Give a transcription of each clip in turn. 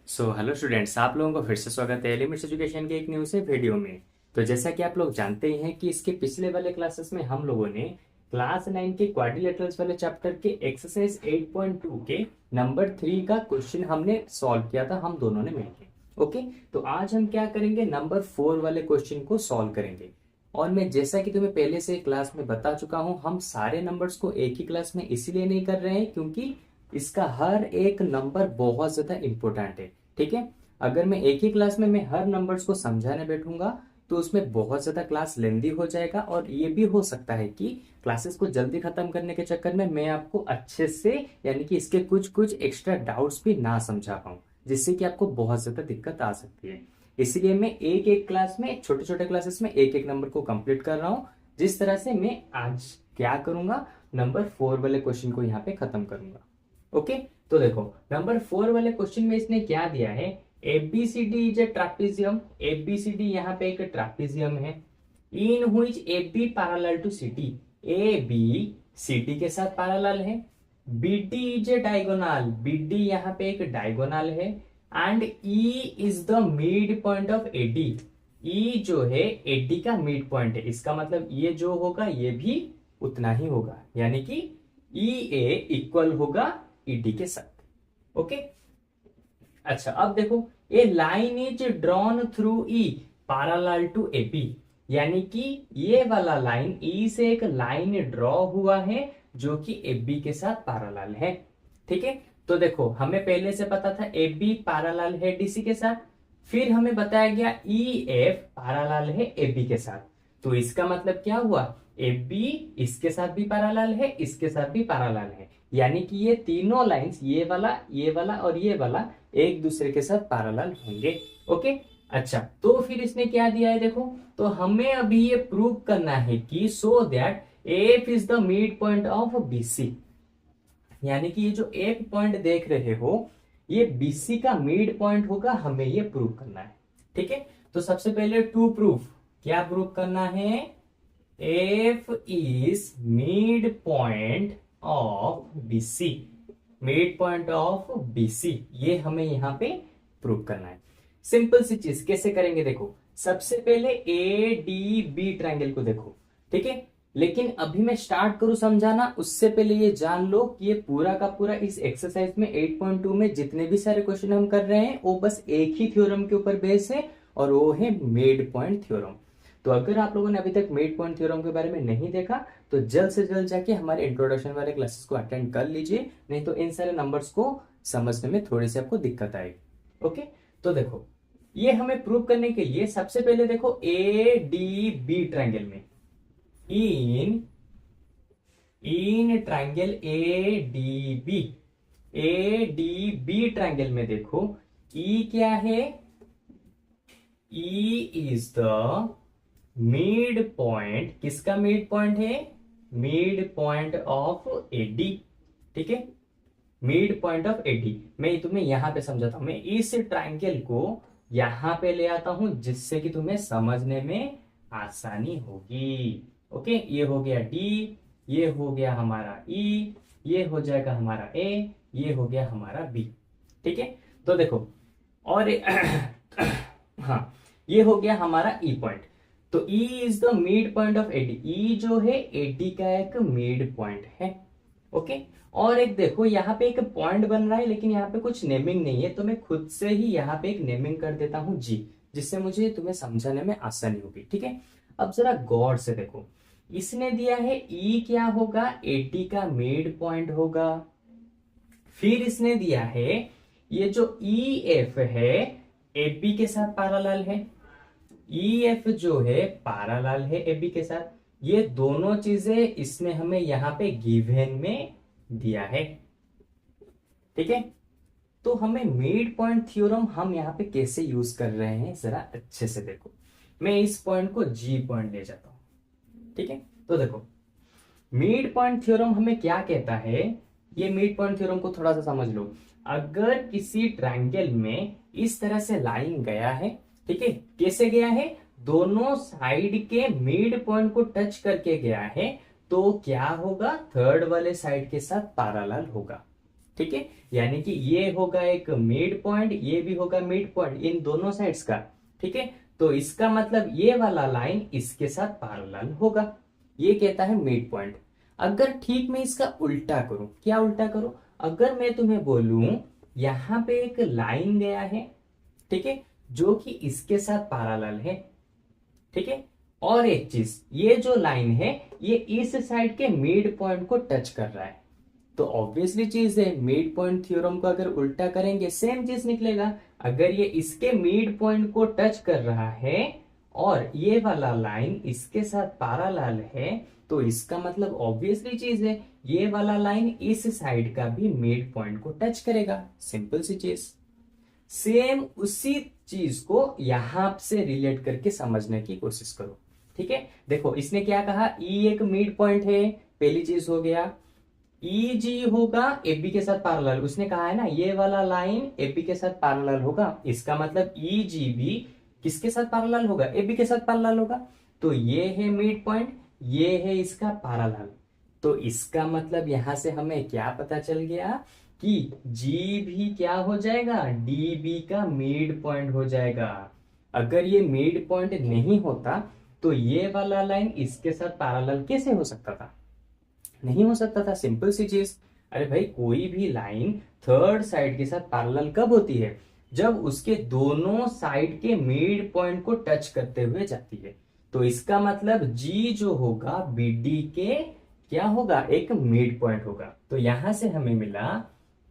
Hello students, आप लोगों को फिर से स्वागत है एलिमेंट्स एजुकेशन के एक न्यू से वीडियो में। तो जैसा कि आप लोग जानते ही हैं कि इसके पिछले वाले क्लासेस में हम लोगों ने क्लास 9 के क्वाड्रिलेटरल्स वाले चैप्टर के एक्सरसाइज 8.2 के नंबर 3 का क्वेश्चन हमने सॉल्व किया था, हम दोनों ने मिलकर। ओके, तो आज हम क्या करेंगे, नंबर 4 वाले क्वेश्चन को सॉल्व करेंगे। और मैं जैसा कि तुम्हें पहले से क्लास में बता चुका हूं, हम सारे नंबर्स को एक ही क्लास में इसीलिए नहीं कर रहे हैं क्योंकि इसका हर एक नंबर बहुत ज्यादा इंपॉर्टेंट है। ठीक है, अगर मैं एक ही क्लास में मैं हर नंबर्स को समझाने बैठूंगा तो उसमें बहुत ज्यादा क्लास लेंदी हो जाएगा, और ये भी हो सकता है कि क्लासेस को जल्दी खत्म करने के चक्कर में मैं आपको अच्छे से यानी कि इसके कुछ कुछ एक्स्ट्रा डाउट्स भी ना समझा पाऊं, जिससे कि आपको बहुत ज्यादा दिक्कत आ सकती है। इसीलिए मैं एक एक क्लास में, छोटे छोटे क्लासेस में एक एक नंबर को कंप्लीट कर रहा हूं। जिस तरह से मैं आज क्या करूंगा, नंबर 4 वाले क्वेश्चन को यहाँ पे खत्म करूंगा। ओके, तो देखो नंबर 4 वाले क्वेश्चन में इसने क्या दिया है, ABCD is a trapezium. ABCD यहाँ पे एक ट्रापेजियम है, in which A B parallel to CD. A B CD के साथ पैरेलल है। BD is a diagonal. BD यहाँ पे एक डायगोनल है। And E is the mid point of AD. E जो है एडी का मिड पॉइंट है, इसका मतलब ये जो होगा ये भी उतना ही होगा, यानी कि ई ए इक्वल होगा ईडी के साथ। ओके, अच्छा अब देखो, a line is drawn through E parallel to AB. यानी कि ये वाला लाइन ई से एक लाइन ड्रॉ हुआ है जो कि एबी के साथ पैरेलल है। ठीक है, तो देखो हमें पहले से पता था एबी पैरेलल है डीसी के साथ, फिर हमें बताया गया ई एफ पैरेलल है एबी के साथ। तो इसका मतलब क्या हुआ, एबी इसके साथ भी पैरेलल है, इसके साथ भी पैरेलल है, यानी कि ये तीनों लाइंस, ये वाला और ये वाला एक दूसरे के साथ पैरेलल होंगे। ओके, अच्छा तो फिर इसने क्या दिया है देखो, तो हमें अभी ये प्रूव करना है कि so that F is the mid point of BC. यानी कि ये जो एक पॉइंट देख रहे हो ये बीसी का मिड पॉइंट होगा, हमें ये प्रूव करना है। ठीक है, तो सबसे पहले टू प्रूफ, क्या प्रूव करना है, F is mid point of BC. Mid point of BC ये हमें यहां पे प्रूव करना है। सिंपल सी चीज कैसे करेंगे देखो, सबसे पहले ए डी बी ट्रायंगल को देखो। ठीक है, लेकिन अभी मैं स्टार्ट करूं समझाना उससे पहले ये जान लो कि ये पूरा का पूरा इस एक्सरसाइज में 8.2 में जितने भी सारे क्वेश्चन हम कर रहे हैं वो बस एक ही थ्योरम के ऊपर बेस है, और वो है मिड पॉइंट थ्योरम। तो अगर आप लोगों ने अभी तक मिड पॉइंट थ्योरम के बारे में नहीं देखा तो जल्द से जल्द जाके हमारे इंट्रोडक्शन वाले क्लासेस को अटेंड कर लीजिए, नहीं तो इन सारे नंबर्स को समझने में थोड़ी सी आपको दिक्कत आएगी। ओके, तो देखो ये हमें प्रूव करने के लिए सबसे पहले देखो ए डी बी ट्रायंगल में, in in triangle A D B triangle में देखो ई क्या है, E is the mid point, किसका मिड पॉइंट है, मिड पॉइंट ऑफ एडी। ठीक है, मिड पॉइंट ऑफ एडी। मैं तुम्हें यहां पे समझाता हूं, मैं इस ट्रायंगल को यहां पे ले आता हूं जिससे कि तुम्हें समझने में आसानी होगी। ओके, ये हो गया डी, ये हो गया हमारा ई, ये हो जाएगा हमारा ए, ये हो गया हमारा बी। ठीक है, तो देखो और हाँ, ये हो गया हमारा ई पॉइंट। तो E is the mid point of AD. E जो है एडी का एक मिड पॉइंट है। ओके, और एक देखो यहाँ पे एक पॉइंट बन रहा है लेकिन यहाँ पे कुछ नेमिंग नहीं है, तो मैं खुद से ही यहाँ पे एक नेमिंग कर देता हूं जी, जिससे मुझे तुम्हें समझाने में आसानी होगी। ठीक है, अब जरा गौर से देखो, इसने दिया है ई क्या होगा, एडी का मिड पॉइंट होगा। फिर इसने दिया है ये जो ई एफ है एबी के साथ पैरेलल है। ई एफ जो है पैरेलल है एबी के साथ। ये दोनों चीजें इसने हमें यहां पे गिवन में दिया है। ठीक है, तो हमें मिड पॉइंट थ्योरम हम यहां पे कैसे यूज कर रहे हैं जरा अच्छे से देखो। मैं इस पॉइंट को जी पॉइंट ले जाता हूं। ठीक है, तो देखो मिड पॉइंट थ्योरम हमें क्या कहता है, ये मिड पॉइंट थ्योरम को थोड़ा सा समझ लो। अगर किसी ट्रायंगल में इस तरह से लाइन गया है, ठीक है, कैसे गया है, दोनों साइड के मिड पॉइंट को टच करके गया है, तो क्या होगा, थर्ड वाले साइड के साथ पैरेलल होगा। ठीक है, यानी कि ये होगा एक मिड पॉइंट, ये भी होगा मिड पॉइंट इन दोनों साइड्स का। ठीक है, तो इसका मतलब ये वाला लाइन इसके साथ पैरेलल होगा, ये कहता है मिड पॉइंट। अगर ठीक मैं इसका उल्टा करूं, क्या उल्टा करूं, अगर मैं तुम्हें बोलूं यहां पे एक लाइन गया है, ठीक है, जो कि इसके साथ पैरेलल है, ठीक है, और एक चीज, ये जो लाइन है ये इस साइड के मिड पॉइंट को टच कर रहा है, तो ऑब्वियसली चीज है मिड पॉइंट थ्योरम को अगर उल्टा करेंगे सेम चीज निकलेगा। अगर ये इसके मिड पॉइंट को टच कर रहा है और ये वाला लाइन इसके साथ पैरेलल है, तो इसका मतलब ऑब्वियसली चीज है ये वाला लाइन इस साइड का भी मिड पॉइंट को टच करेगा, सिंपल सी चीज। सेम उसी चीज को यहां से रिलेट करके समझने की कोशिश करो। ठीक है, देखो इसने क्या कहा, ई एक मिड पॉइंट है, पहली चीज हो गया। ई जी होगा ए बी के साथ पैरेलल, उसने कहा है ना ये वाला लाइन ए बी के साथ पैरेलल होगा, इसका मतलब ई जी भी किसके साथ पैरेलल होगा, ए बी के साथ पैरेलल होगा। तो ये है मिड पॉइंट, ये है इसका पैरेलल, तो इसका मतलब यहां से हमें क्या पता चल गया कि जी भी क्या हो जाएगा, डी बी का मिड पॉइंट हो जाएगा। अगर ये मिड पॉइंट नहीं होता तो ये वाला लाइन इसके साथ पैरेलल कैसे हो सकता था, नहीं हो सकता था, सिंपल सी चीज। अरे भाई कोई भी लाइन थर्ड साइड के साथ पैरेलल कब होती है, जब उसके दोनों साइड के मिड पॉइंट को टच करते हुए जाती है। तो इसका मतलब जी जो होगा बीडी के क्या होगा, एक मिड पॉइंट होगा। तो यहां से हमें मिला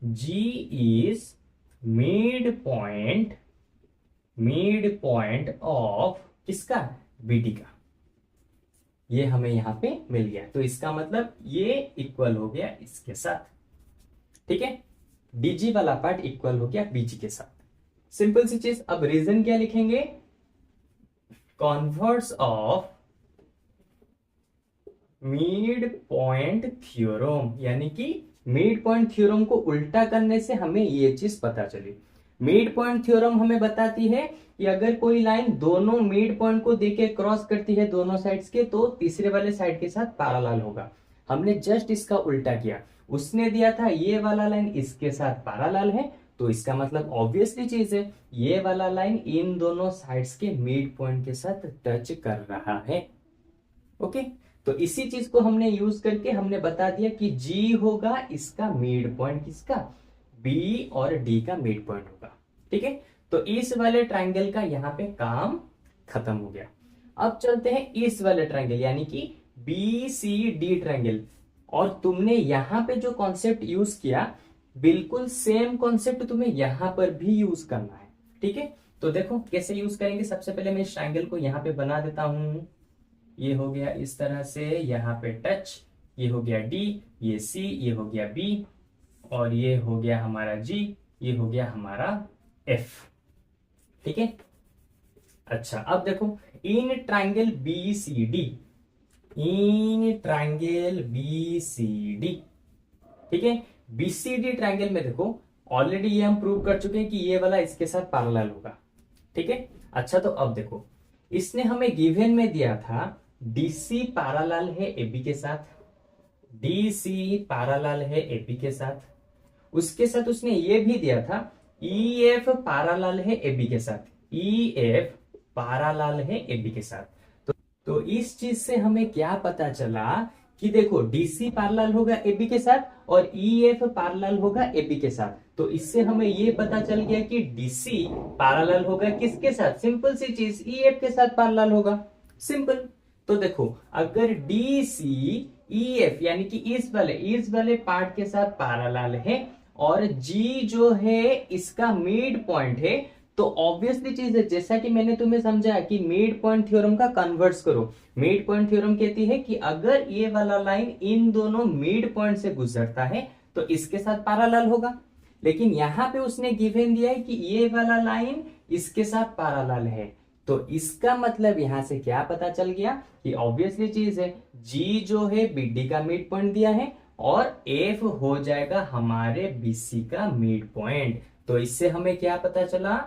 जी इज मिड पॉइंट ऑफ किसका, बीडी का, ये हमें यहां पे मिल गया। तो इसका मतलब ये इक्वल हो गया इसके साथ, ठीक है, डीजी वाला पार्ट इक्वल हो गया बीजी के साथ, सिंपल सी चीज। अब रीजन क्या लिखेंगे, converse of mid point theorem, यानी कि मिड पॉइंट थ्योरम को उल्टा करने से हमें ये चीज पता चली। मिड पॉइंट थ्योरम हमें बताती है कि अगर कोई लाइन दोनों मिड पॉइंट को देके क्रॉस करती है दोनों साइड्स के, तो तीसरे वाले साइड के साथ पैरेलल होगा। हमने जस्ट इसका उल्टा किया, उसने दिया था ये वाला लाइन इसके साथ पैरेलल है, तो इसका मतलब ऑब्वियसली चीज है ये वाला लाइन इन दोनों साइड्स के मिड पॉइंट के साथ टच कर रहा है। ओके, तो इसी चीज को हमने यूज करके हमने बता दिया कि जी होगा इसका मिड पॉइंट, किसका, बी और डी का मिड पॉइंट होगा। ठीक है, तो इस वाले ट्रायंगल का यहां पे काम खत्म हो गया। अब चलते हैं इस वाले ट्रायंगल, यानी कि बी सी डी ट्रायंगल। और तुमने यहां पे जो कॉन्सेप्ट यूज किया बिल्कुल सेम कॉन्सेप्ट तुम्हें यहां पर भी यूज करना है। ठीक है, तो देखो कैसे यूज करेंगे। सबसे पहले मैं इस ट्रायंगल को यहां पे बना देता हूं, ये हो गया इस तरह से, यहाँ पे टच, ये हो गया डी, ये सी, ये हो गया बी, और ये हो गया हमारा जी, ये हो गया हमारा एफ। ठीक है, अच्छा अब देखो in triangle B C D, in triangle B C D, ठीक है, बीसीडी ट्रायंगल में देखो ऑलरेडी ये हम प्रूव कर चुके हैं कि ये वाला इसके साथ पैरेलल होगा। ठीक है, अच्छा तो अब देखो इसने हमें गिवन में दिया था डीसी पैरेलल है एबी के साथ, डीसी पैरेलल है एबी के साथ, उसके साथ उसने ये भी दिया था ईएफ पैरेलल है एबी के साथ, ईएफ पैरेलल है एबी के साथ। तो इस चीज से हमें क्या पता चला कि देखो डीसी पैरेलल होगा एबी के साथ और ईएफ पैरेलल होगा एबी के साथ। तो इससे हमें ये पता चल गया कि डीसी पैरेलल होगा किसके साथ, सिंपल सी चीज, ईएफ के साथ पैरेलल होगा, सिंपल। तो देखो अगर डीसी ईएफ यानी कि इस वाले पार्ट के साथ पैरेलल है और जी जो है इसका मिड पॉइंट है, तो ऑब्वियसली चीज है जैसा कि मैंने तुम्हें समझाया कि मिड पॉइंट थ्योरम का कन्वर्स करो। मिड पॉइंट थ्योरम कहती है कि अगर ये वाला लाइन इन दोनों मिड पॉइंट से गुजरता है तो इसके साथ पैरेलल होगा। लेकिन यहां पे उसने गिवन दिया है कि ये वाला लाइन इसके साथ पैरेलल है, तो इसका मतलब यहां से क्या पता चल गया कि ऑब्वियसली चीज है जी जो है बीडी का मिड पॉइंट दिया है और एफ हो जाएगा हमारे बीसी का मिड पॉइंट। तो इससे हमें क्या पता चला,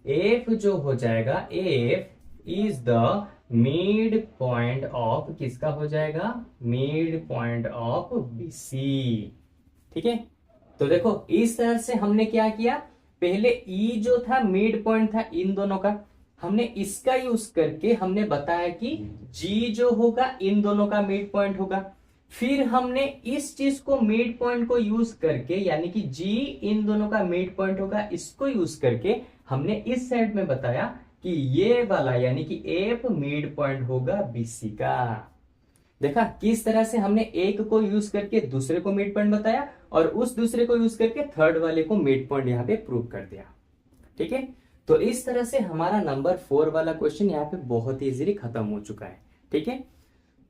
एफ जो हो जाएगा, F is the mid point of किसका हो जाएगा, मिड पॉइंट ऑफ बीसी। ठीक है, तो देखो इस तरह से हमने क्या किया, पहले ई जो था मिड पॉइंट था इन दोनों का, हमने इसका यूज करके हमने बताया कि जी जो होगा इन दोनों का मिड पॉइंट होगा। फिर हमने इस चीज को मिड पॉइंट को यूज करके, यानी कि जी इन दोनों का मिड पॉइंट होगा, इसको यूज करके हमने इस साइड में बताया कि ये वाला यानी कि एफ मिड पॉइंट होगा बीसी का। देखा किस तरह से हमने एक को यूज करके दूसरे को मिड पॉइंट बताया और उस दूसरे को यूज करके थर्ड वाले को मिड पॉइंट यहाँ पे प्रूव कर दिया। ठीक है, तो इस तरह से हमारा नंबर 4 वाला क्वेश्चन यहाँ पे बहुत ही इजीली खत्म हो चुका है। ठीक है,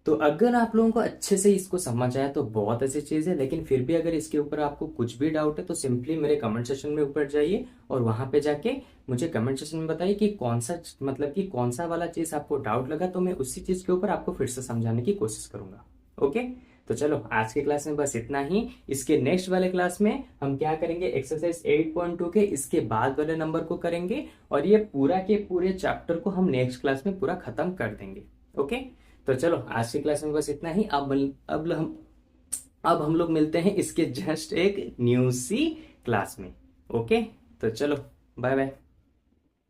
तो अगर आप लोगों को अच्छे से इसको समझ आया तो बहुत अच्छी चीज है, लेकिन फिर भी अगर इसके ऊपर आपको कुछ भी डाउट है तो सिंपली मेरे कमेंट सेक्शन में ऊपर जाइए और वहां पे जाके मुझे कमेंट सेक्शन में बताइए कि कौन सा मतलब कि कौन सा वाला चीज आपको डाउट लगा, तो मैं उसी चीज के ऊपर आपको फिर से समझाने की कोशिश करूंगा। ओके, तो चलो आज की क्लास में बस इतना ही। इसके नेक्स्ट वाले क्लास में हम क्या करेंगे, एक्सरसाइज 8.2 के इसके बाद वाले नंबर को करेंगे और ये पूरा के पूरे चैप्टर को हम नेक्स्ट क्लास में पूरा खत्म कर देंगे। ओके, तो चलो आज की क्लास में बस इतना ही। अब हम लोग मिलते हैं इसके जस्ट एक न्यू सी क्लास में। ओके, तो चलो बाय बाय।